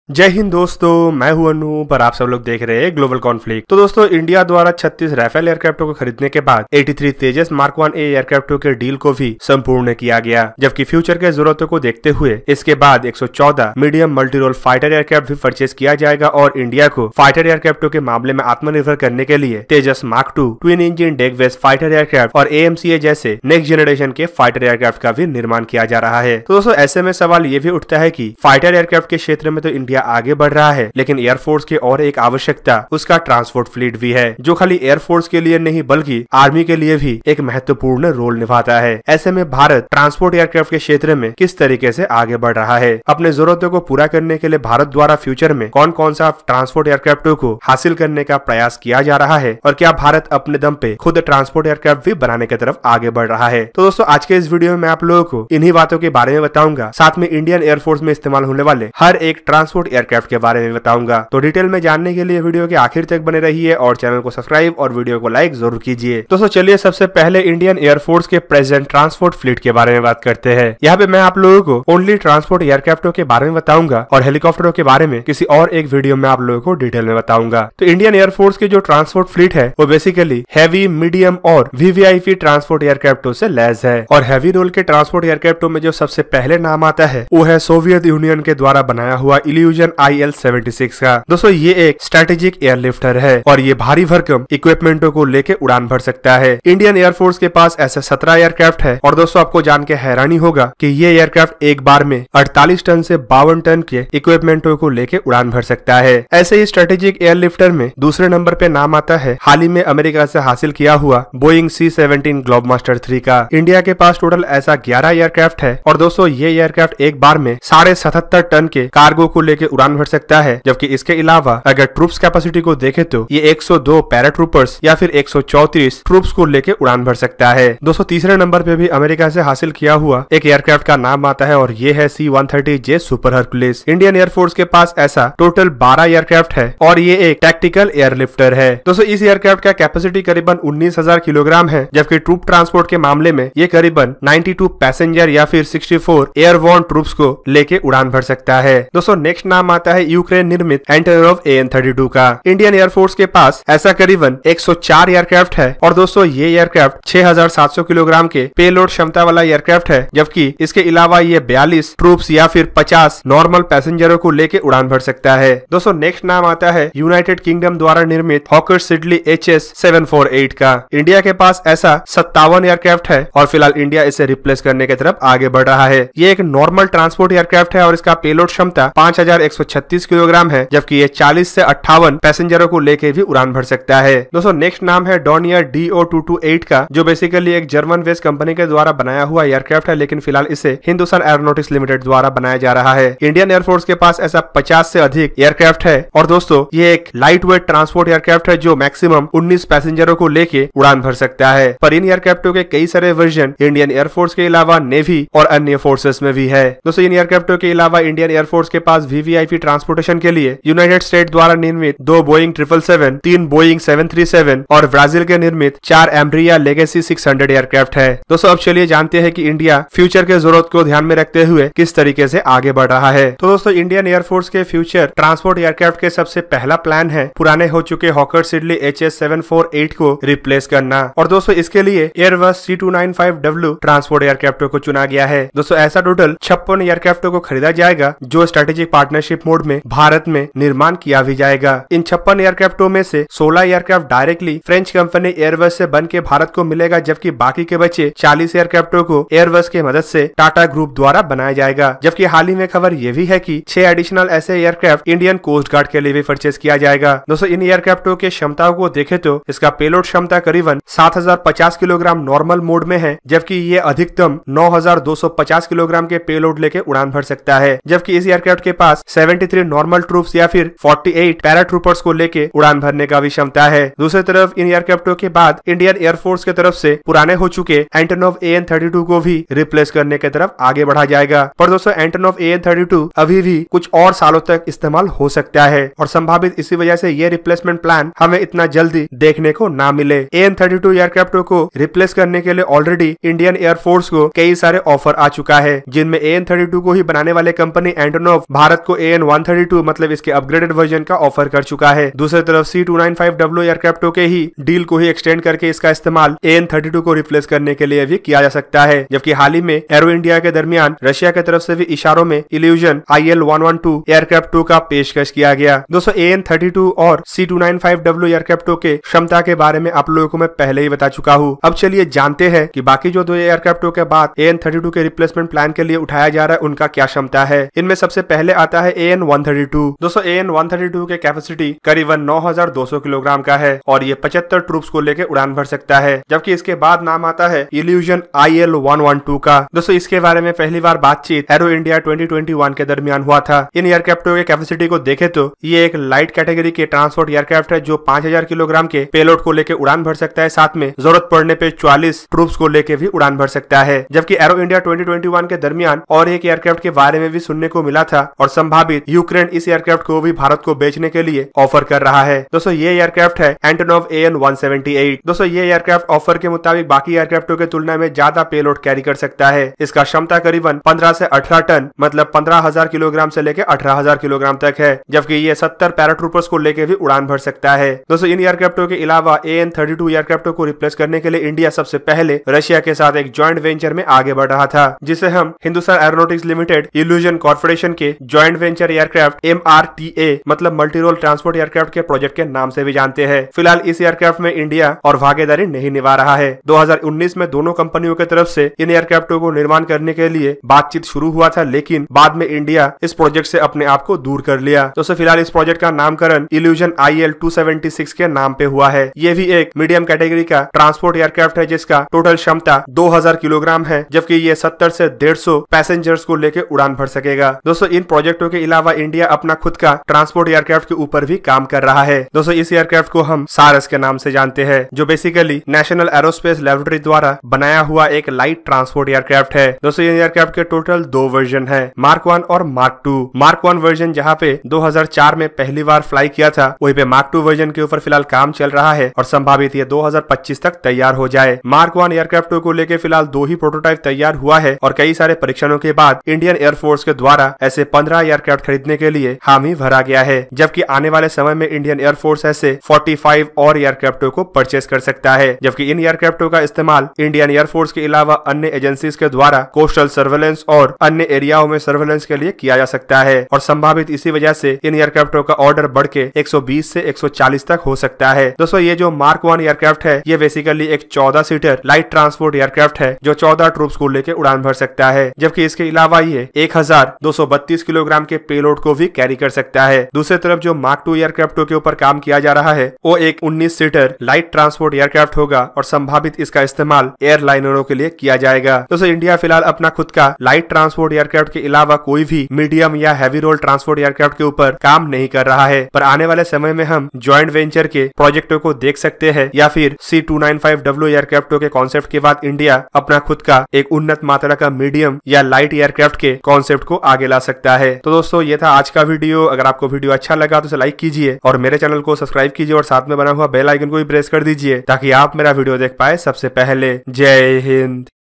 जय हिंद दोस्तों, मैं हूं अनूप और आप सब लोग देख रहे हैं ग्लोबल कॉन्फ्लिक्ट। तो दोस्तों, इंडिया द्वारा 36 राफेल एयरक्राफ्टों को खरीदने के बाद 83 तेजस मार्क 1A एयरक्राफ्टों के डील को भी संपूर्ण किया गया, जबकि फ्यूचर के जरूरतों को देखते हुए इसके बाद 114 medium multi role fighter aircraft भी परचेज किया जाएगा और इंडिया को फाइटर एयरक्राफ्टों के मामले में आत्मनिर्भर करने के लिए Tejas mark 2 twin engine deck based fighter aircraft और AMCA जैसे नेक्स्ट जनरेशन के फाइटर एयरक्राफ्ट का भी निर्माण किया जा रहा है। तो दोस्तों, ऐसे में सवाल ये भी उठता है कि फाइटर एयरक्राफ्ट के क्षेत्र में तो इंडिया आगे बढ़ रहा है, लेकिन एयरफोर्स की और एक आवश्यकता उसका ट्रांसपोर्ट फ्लीट भी है, जो खाली एयरफोर्स के लिए नहीं बल्कि आर्मी के लिए भी एक महत्वपूर्ण रोल निभाता है। ऐसे में भारत ट्रांसपोर्ट एयरक्राफ्ट के क्षेत्र में किस तरीके से आगे बढ़ रहा है? अपने जरूरतों को पूरा करने के लिए भारत द्वारा फ्यूचर में कौन कौन सा ट्रांसपोर्ट एयरक्राफ्टों को हासिल करने का प्रयास किया जा रहा है और क्या भारत अपने दम पे खुद ट्रांसपोर्ट एयरक्राफ्ट भी बनाने की तरफ आगे बढ़ रहा है? तो दोस्तों, आज के इस वीडियो में मैं आप लोगों को इन्हीं बातों के बारे में बताऊंगा, साथ में इंडियन एयरफोर्स में इस्तेमाल होने वाले हर एक ट्रांसपोर्ट एयरक्राफ्ट के बारे में बताऊंगा। तो डिटेल में जानने के लिए वीडियो के आखिर तक बने रहिए और चैनल को सब्सक्राइब और वीडियो को लाइक जरूर कीजिए। दोस्तों, चलिए सबसे पहले इंडियन एयरफोर्स के प्रेजेंट ट्रांसपोर्ट फ्लीट के बारे में बात करते हैं। यहाँ पे मैं आप लोगों को ओनली ट्रांसपोर्ट एयरक्राफ्टों के बारे में बताऊंगा और हेलीकॉप्टरों के बारे में किसी और एक वीडियो में आप लोगों को डिटेल में बताऊंगा। तो इंडियन एयरफोर्स की जो ट्रांसपोर्ट फ्लीट है वो बेसिकली हैवी, मीडियम और VVIP ट्रांसपोर्ट एयरक्राफ्टों से लैस है। और हैवी रोल के ट्रांसपोर्ट एयरक्राफ्टों में जो सबसे पहले नाम आता है वो है सोवियत यूनियन के द्वारा बनाया हुआ इल्यूजन IL-76 का। दोस्तों, ये एक स्ट्रेटेजिक एयरलिफ्टर है और ये भारी भरकम इक्विपमेंटों को लेके उड़ान भर सकता है। इंडियन एयरफोर्स के पास ऐसे 17 एयरक्राफ्ट है और दोस्तों, आपको जान के हैरानी होगा कि ये एयरक्राफ्ट एक बार में 48 टन से 52 टन के इक्विपमेंटों को लेके उड़ान भर सकता है। ऐसे ही स्ट्रेटेजिक एयरलिफ्टर में दूसरे नंबर पे नाम आता है हाल ही में अमेरिका से हासिल किया हुआ बोइंग C-17 ग्लोबमास्टर 3 का। इंडिया के पास टोटल ऐसा 11 एयरक्राफ्ट है और दोस्तों, ये एयरक्राफ्ट एक बार में 77.5 टन के कार्गो को लेके उड़ान भर सकता है, जबकि इसके अलावा अगर ट्रूप्स कैपेसिटी को देखे तो ये 102 पैराट्रूपर्स या फिर 134 ट्रूप्स को लेके उड़ान भर सकता है। दोस्तों, तीसरे नंबर पे भी अमेरिका से हासिल किया हुआ एक एयरक्राफ्ट का नाम आता है और ये है C-130J super Hercules. Indian air force के पास ऐसा टोटल 12 एयरक्राफ्ट है और ये एक टैक्टिकल एयरलिफ्टर है। दोस्तों, इस एयरक्राफ्ट का कैपेसिटी करीबन 19,000 किलोग्राम है, जबकि ट्रूप ट्रांसपोर्ट के मामले में ये करीबन 92 पैसेंजर या फिर 64 एयरबोर्न ट्रूप्स को लेके उड़ान भर सकता है। दोस्तों, नेक्स्ट नाम आता है यूक्रेन निर्मित एंटोनोव AN-32 का। इंडियन एयरफोर्स के पास ऐसा करीबन 104 एयरक्राफ्ट है और दोस्तों, ये एयरक्राफ्ट 6,700 किलोग्राम के पेलोड क्षमता वाला एयरक्राफ्ट है, जबकि इसके अलावा ये 42 ट्रूप्स या फिर 50 नॉर्मल पैसेंजरों को लेके उड़ान भर सकता है। दोस्तों, नेक्स्ट नाम आता है यूनाइटेड किंगडम द्वारा निर्मित हॉकर सिडली HS-748 का। इंडिया के पास ऐसा 57 एयरक्राफ्ट है और फिलहाल इंडिया इसे रिप्लेस करने की तरफ आगे बढ़ रहा है। ये एक नॉर्मल ट्रांसपोर्ट एयरक्राफ्ट है और इसका पेलोड क्षमता 5,136 किलोग्राम है, जबकि ये 40 से 58 पैसेंजरों को लेके भी उड़ान भर सकता है। दोस्तों, नेक्स्ट नाम है डॉनियर DO-228 का, जो बेसिकली एक जर्मन बेस्ड कंपनी के द्वारा बनाया हुआ एयरक्राफ्ट है, लेकिन फिलहाल इसे हिंदुस्तान एरोनॉटिक्स लिमिटेड द्वारा बनाया जा रहा है। इंडियन एयरफोर्स के पास ऐसा 50 से अधिक एयरक्राफ्ट है और दोस्तों, ये एक लाइट वेट ट्रांसपोर्ट एयरक्राफ्ट है जो मैक्सिमम 19 पैसेंजरों को लेके उड़ान भर सकता है। पर इन एयरक्राफ्टों के कई सारे वर्जन इंडियन एयरफोर्स के अलावा नेवी और अन्य फोर्सेस में भी है। दोस्तों, इन एयरक्राफ्टों के अलावा इंडियन एयरफोर्स के पास VVIP ट्रांसपोर्टेशन के लिए यूनाइटेड स्टेट द्वारा निर्मित 2 बोइंग 777, 3 बोइंग 737 और ब्राजील के निर्मित 4 एम्ब्रिया लेगेसी 600 एयरक्राफ्ट है। दोस्तों, अब चलिए जानते हैं कि इंडिया फ्यूचर के जरूरत को ध्यान में रखते हुए किस तरीके से आगे बढ़ रहा है। तो दोस्तों, इंडियन एयरफोर्स के फ्यूचर ट्रांसपोर्ट एयरक्राफ्ट के सबसे पहला प्लान है पुराने हो चुके हॉकर सिडली HS-748 को रिप्लेस करना और दोस्तों, इसके लिए एयरबस C-295W ट्रांसपोर्ट एयरक्राफ्टों को चुना गया है। दोस्तों, ऐसा टोटल 56 एयरक्राफ्टों को खरीदा जाएगा जो स्ट्रेटेजिक पार्टनरशिप मोड में भारत में निर्माण किया भी जाएगा। इन 56 एयरक्राफ्टों में से 16 aircraft directly French company Airbus से बन के भारत को मिलेगा, जबकि बाकी के बचे 40 एयरक्राफ्टों को एयरबस के मदद से टाटा ग्रुप द्वारा बनाया जाएगा। जबकि हाल ही में खबर ये भी है कि 6 एडिशनल ऐसे एयरक्राफ्ट इंडियन कोस्ट गार्ड के लिए भी परचेज किया जाएगा। दोस्तों, इन एयरक्राफ्टों के क्षमताओं को देखे तो इसका पेलोड क्षमता करीबन 7,050 किलोग्राम नॉर्मल मोड में है, जबकि ये अधिकतम 9,250 किलोग्राम के पेलोड लेके उड़ान भर सकता है। जबकि इस एयरक्राफ्ट के पास 73 नॉर्मल ट्रूप्स या फिर 48 पैराट्रूपर्स को लेके उड़ान भरने का भी क्षमता है। दूसरी तरफ इन एयरक्राफ्टों के बाद इंडियन एयरफोर्स की तरफ से पुराने हो चुके एंटोनोव AN-32 को भी रिप्लेस करने की तरफ आगे बढ़ा जाएगा। पर दोस्तों, एंटोनोव AN-32 अभी भी कुछ और सालों तक इस्तेमाल हो सकता है और संभावित इसी वजह से ये रिप्लेसमेंट प्लान हमें इतना जल्दी देखने को ना मिले। AN-32 एयरक्राफ्टों को रिप्लेस करने के लिए ऑलरेडी इंडियन एयरफोर्स को कई सारे ऑफर आ चुका है, जिनमें AN-32 को ही बनाने वाले कंपनी एंटोनोव भारत को को AN-132 मतलब इसके अपग्रेडेड वर्जन का ऑफर कर चुका है। दूसरी तरफ C-295W एयरक्राफ्टों के ही डील को ही एक्सटेंड करके इसका इस्तेमाल AN-32 को रिप्लेस करने के लिए भी किया जा सकता है। जबकि हाल ही में एरो इंडिया के दरमियान रशिया की तरफ से भी इशारों में इल्यूजन IL-112 एयरक्राफ्ट 2 का पेशकश किया गया। दोस्तों AN-32 और C-295W एयरक्राफ्टों के क्षमता के बारे में आप लोगों को मैं पहले ही बता चुका हूँ। अब चलिए जानते हैं कि बाकी जो दो एयरक्राफ्टों के बाद AN-32 के रिप्लेसमेंट प्लान के लिए उठाया जा रहा है उनका क्या क्षमता है। इनमें सबसे पहले आता है AN-132। दोस्तों AN-132 के कैपेसिटी करीबन 9200 किलोग्राम का है और ये 75 ट्रूप्स को लेकर उड़ान भर सकता है। जबकि इसके बाद नाम आता है इल्यूजन IL-112 का। दोस्तों इसके बारे में पहली बार बातचीत एरो इंडिया 2021 के दरमियान हुआ था। इन एयरक्राफ्टों के कैपेसिटी को देखे तो ये एक लाइट कैटेगरी के ट्रांसपोर्ट एयरक्राफ्ट है जो 5000 किलोग्राम के पेलोड को लेकर उड़ान भर सकता है, साथ में जरूरत पड़ने पे 44 ट्रूप्स को लेकर भी उड़ान भर सकता है। जबकि एरो इंडिया 2021 के दरमियान और एक एयरक्राफ्ट के बारे में भी सुनने को मिला था और संभावित यूक्रेन इस एयरक्राफ्ट को भी भारत को बेचने के लिए ऑफर कर रहा है। दोस्तों ये एयरक्राफ्ट है एंटोनोव AN-178। दोस्तों ये एयरक्राफ्ट ऑफर के मुताबिक बाकी एयरक्राफ्टों की तुलना में ज्यादा पेलोड कैरी कर सकता है। इसका क्षमता करीबन 15 से 18 टन मतलब 15,000 किलोग्राम से लेकर 18,000 किलोग्राम तक है। जबकि ये 70 पैराट्रूपर्स को लेकर भी उड़ान भर सकता है। दोस्तों इन एयरक्राफ्टों के अलावा AN-32 एयरक्राफ्टों को रिप्लेस करने के लिए इंडिया सबसे पहले रशिया के साथ एक ज्वाइंट वेंचर में आगे बढ़ रहा था, जिसे हम Hindustan aeronautics limited illusion corporation के ज्वाइंट वेंचर एयरक्राफ्ट MRTA मतलब मल्टी रोल ट्रांसपोर्ट एयरक्राफ्ट के प्रोजेक्ट के नाम से भी जानते हैं। फिलहाल इस एयरक्राफ्ट में इंडिया और भागीदारी नहीं निभा रहा है। 2019 में दोनों कंपनियों की तरफ से इन एयरक्राफ्टों को निर्माण करने के लिए बातचीत शुरू हुआ था, लेकिन बाद में इंडिया इस प्रोजेक्ट से अपने आप को दूर कर लिया। दोस्तों फिलहाल इस प्रोजेक्ट का नामकरण इल्यूजन IL-276 के नाम पे हुआ है। ये भी एक मीडियम कैटेगरी का ट्रांसपोर्ट एयरक्राफ्ट है जिसका टोटल क्षमता 2000 किलोग्राम है, जबकि ये 70 से 150 पैसेंजर्स को लेकर उड़ान भर सकेगा। दोस्तों इन प्रोजेक्टों के अलावा इंडिया अपना खुद का ट्रांसपोर्ट एयरक्राफ्ट के ऊपर भी काम कर रहा है। दोस्तों इस एयरक्राफ्ट को हम सारस के नाम से जानते हैं, जो बेसिकली नेशनल एरोस्पेस लेबोरेटरी द्वारा बनाया हुआ एक लाइट ट्रांसपोर्ट एयरक्राफ्ट है। दोस्तों ये एयरक्राफ्ट के टोटल 2 वर्जन है, मार्क 1 और मार्क 2। मार्क 1 वर्जन जहाँ पे 2004 में पहली बार फ्लाई किया था, वहीं पे मार्क 2 वर्जन के ऊपर फिलहाल काम चल रहा है और संभावित ये 2025 तक तैयार हो जाए। मार्क 1 एयरक्राफ्ट को लेकर फिलहाल 2 ही प्रोटोटाइप तैयार हुआ है और कई सारे परीक्षणों के बाद इंडियन एयरफोर्स के द्वारा ऐसे 15 एयरक्राफ्ट खरीदने के लिए हामी भरा गया है। जबकि आने वाले समय में इंडियन एयरफोर्स ऐसे 45 और एयरक्राफ्टों को परचेस कर सकता है। जबकि इन एयरक्राफ्टों का इस्तेमाल इंडियन एयरफोर्स के अलावा अन्य एजेंसीज के द्वारा कोस्टल सर्वेलेंस और अन्य एरियाओं में सर्वेलेंस के लिए किया जा सकता है और संभावित इसी वजह से इन एयरक्राफ्टों का ऑर्डर बढ़ के 120 से 140 तक हो सकता है। दोस्तों ये जो मार्क 1 एयरक्राफ्ट है ये बेसिकली एक 14 सीटर लाइट ट्रांसपोर्ट एयरक्राफ्ट है जो 14 ट्रूप्स को लेकर उड़ान भर सकता है। जबकि इसके अलावा ये 1232 किलोग्राम के पेलोड को भी कैरी कर सकता है। दूसरी तरफ जो मार्क 2 एयरक्राफ्टों के ऊपर काम किया जा रहा है वो एक 19 सीटर लाइट ट्रांसपोर्ट एयरक्राफ्ट होगा और संभावित इसका इस्तेमाल एयरलाइनरों के लिए किया जाएगा। दोस्तों इंडिया फिलहाल अपना खुद का लाइट ट्रांसपोर्ट एयरक्राफ्ट के अलावा कोई भी मीडियम या हैवी रोल ट्रांसपोर्ट एयरक्राफ्ट के ऊपर काम नहीं कर रहा है, पर आने वाले समय में हम ज्वाइंट वेंचर के प्रोजेक्टों को देख सकते हैं या फिर C-295W एयरक्राफ्टों के कॉन्सेप्ट के बाद इंडिया अपना खुद का एक उन्नत मात्रा का मीडियम या लाइट एयरक्राफ्ट के कॉन्सेप्ट को आगे ला सकता है। तो दोस्तों ये था आज का वीडियो। अगर आपको वीडियो अच्छा लगा तो इसे लाइक कीजिए और मेरे चैनल को सब्सक्राइब कीजिए और साथ में बना हुआ बेल आइकन को भी प्रेस कर दीजिए ताकि आप मेरा वीडियो देख पाए सबसे पहले। जय हिंद।